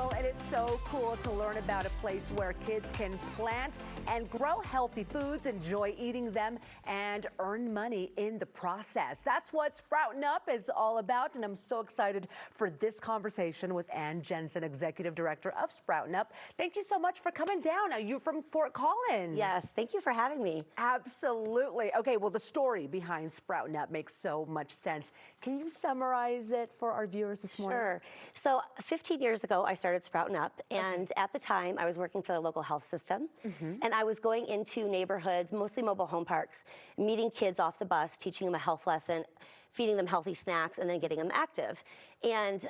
Well, it is so cool to learn about a place where kids can plant and grow healthy foods, enjoy eating them, and earn money in the process. That's what Sproutin Up is all about, and I'm so excited for this conversation with Ann Jensen, Executive Director of Sproutin Up. Thank you so much for coming down. Are you from Fort Collins? Yes, thank you for having me. Absolutely. Okay, well, the story behind Sproutin Up makes so much sense. Can you summarize it for our viewers this morning? Sure. So 15 years ago, I started Sproutin Up, and at the time, I was working for the local health system, and I was going into neighborhoods, mostly mobile home parks, meeting kids off the bus, teaching them a health lesson, feeding them healthy snacks, and then getting them active. And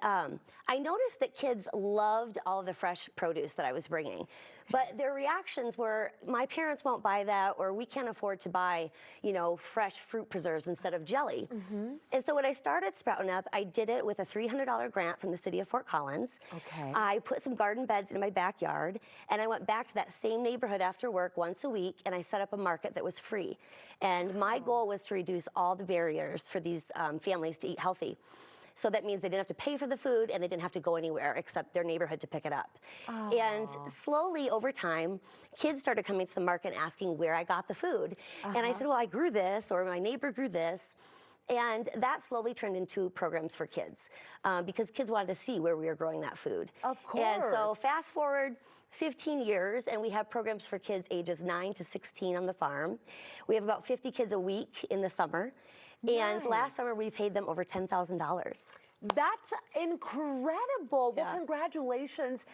I noticed that kids loved all of the fresh produce that I was bringing. But their reactions were, my parents won't buy that, or we can't afford to buy, you know, fresh fruit preserves instead of jelly. And so when I started Sproutin Up, I did it with a $300 grant from the city of Fort Collins. Okay. I put some garden beds in my backyard, and I went back to that same neighborhood after work once a week, and I set up a market that was free. And my goal was to reduce all the barriers for these families to eat healthy. So that means they didn't have to pay for the food, and they didn't have to go anywhere except their neighborhood to pick it up. And slowly over time, kids started coming to the market and asking where I got the food. And I said, well, I grew this, or my neighbor grew this. And that slowly turned into programs for kids because kids wanted to see where we were growing that food. Of course. And so fast forward 15 years, and we have programs for kids ages 9 to 16 on the farm. We have about 50 kids a week in the summer. And last summer, we paid them over $10,000. That's incredible. Yeah. Well, congratulations.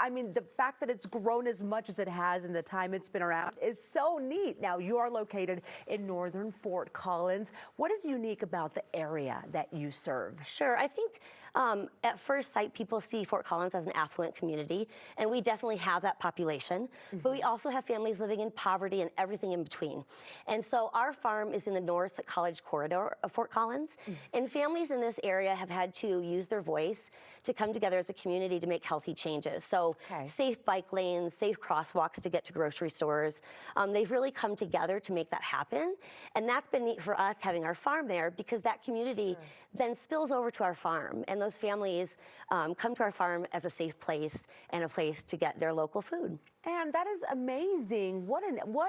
I mean, the fact that it's grown as much as it has in the time it's been around is so neat. Now, you are located in northern Fort Collins. What is unique about the area that you serve? Sure. I think at first sight, people see Fort Collins as an affluent community, and we definitely have that population. But we also have families living in poverty and everything in between. And so our farm is in the North College corridor of Fort Collins, and families in this area have had to use their voice to come together as a community to make healthy changes. So safe bike lanes, safe crosswalks to get to grocery stores. They've really come together to make that happen. And that's been neat for us having our farm there, because that community then spills over to our farm. And those families come to our farm as a safe place and a place to get their local food. And that is amazing. What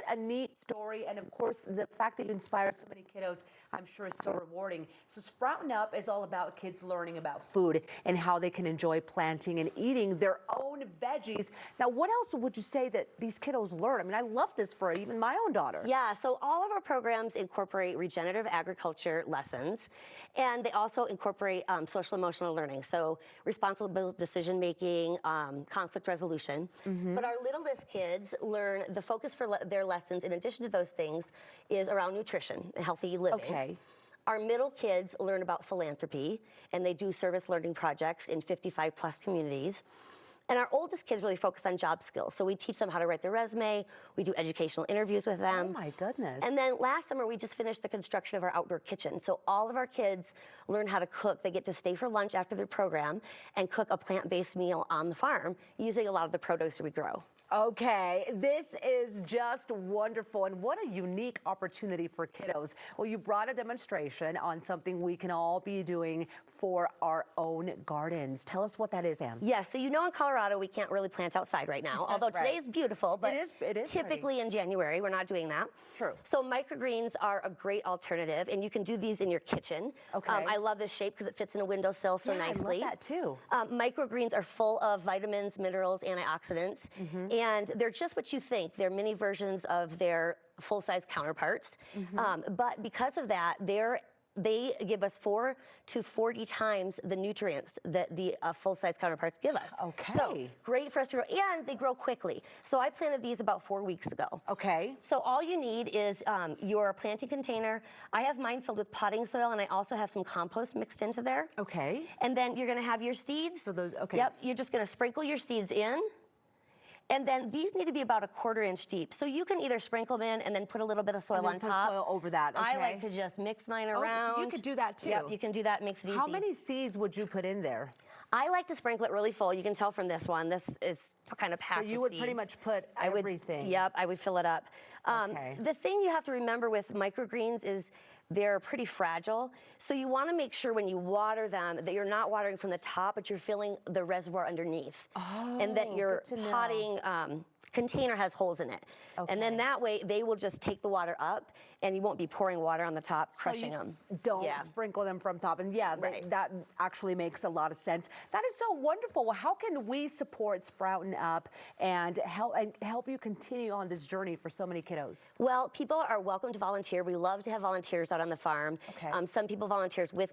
a neat story. And of course, the fact that you inspire so many kiddos, I'm sure is so rewarding. So Sproutin Up is all about kids learning about food and how they can enjoy planting and eating their own veggies. Now, what else would you say that these kiddos learn? I mean, I love this for even my own daughter. Yeah, so all of our programs incorporate regenerative agriculture lessons, and they also incorporate social emotional learning, so responsible decision making, conflict resolution. But our littlest kids learn, the focus for their lessons, in addition to those things, is around nutrition and healthy living. Okay. Our middle kids learn about philanthropy, and they do service learning projects in 55 plus communities. And our oldest kids really focus on job skills. So we teach them how to write their resume. We do educational interviews with them. Oh my goodness. And then last summer, we just finished the construction of our outdoor kitchen. So all of our kids learn how to cook. They get to stay for lunch after their program and cook a plant-based meal on the farm using a lot of the produce we grow. Okay, this is just wonderful, and what a unique opportunity for kiddos. Well, you brought a demonstration on something we can all be doing for our own gardens. Tell us what that is, Ann. Yes, so you know in Colorado we can't really plant outside right now, although today is beautiful, but it is typically in January we're not doing that. True. So microgreens are a great alternative, and you can do these in your kitchen. Okay. I love this shape because it fits in a windowsill so nicely. I love that too. Microgreens are full of vitamins, minerals, antioxidants, and they're just what you think. They're mini versions of their full-size counterparts. But because of that, they give us 4 to 40 times the nutrients that the full-size counterparts give us. Okay. So great for us to grow, and they grow quickly. So I planted these about 4 weeks ago. Okay. So all you need is your planting container. I have mine filled with potting soil, and I also have some compost mixed into there. Okay. And then you're gonna have your seeds. So those, okay. Yep, you're just gonna sprinkle your seeds in. And then these need to be about a 1/4 inch deep. So you can either sprinkle them in and then put a little bit of soil on top. Soil over that. Okay. I like to just mix mine around. So you could do that too. Yep, you can do that, makes it easy. How many seeds would you put in there? I like to sprinkle it really full. You can tell from this one. This is kind of packed with seeds. So you would pretty much put everything. Yep, I would fill it up. Okay. The thing you have to remember with microgreens is they're pretty fragile. So you want to make sure when you water them that you're not watering from the top, but you're filling the reservoir underneath. And that your good to know. potting container has holes in it. And then that way they will just take the water up and you won't be pouring water on the top, crushing them. Don't sprinkle them from top. And that actually makes a lot of sense. That is so wonderful. Well, how can we support Sproutin Up and help you continue on this journey for so many kiddos? Well, people are welcome to volunteer. We love to have volunteers out on the farm. Some people volunteer with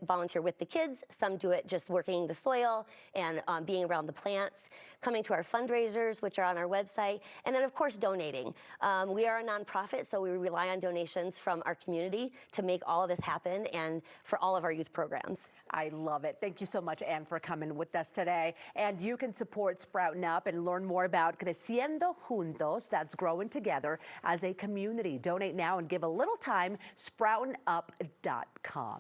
the kids. Some do it just working the soil and being around the plants, coming to our fundraisers, which are on our website, and then of course donating. We are a nonprofit, so we rely on donations from our community to make all of this happen and for all of our youth programs. I love it. Thank you so much, Ann, for coming with us today. And you can support Sproutin Up and learn more about Creciendo Juntos, that's growing together as a community. Donate now and give a little time, sproutinup.com.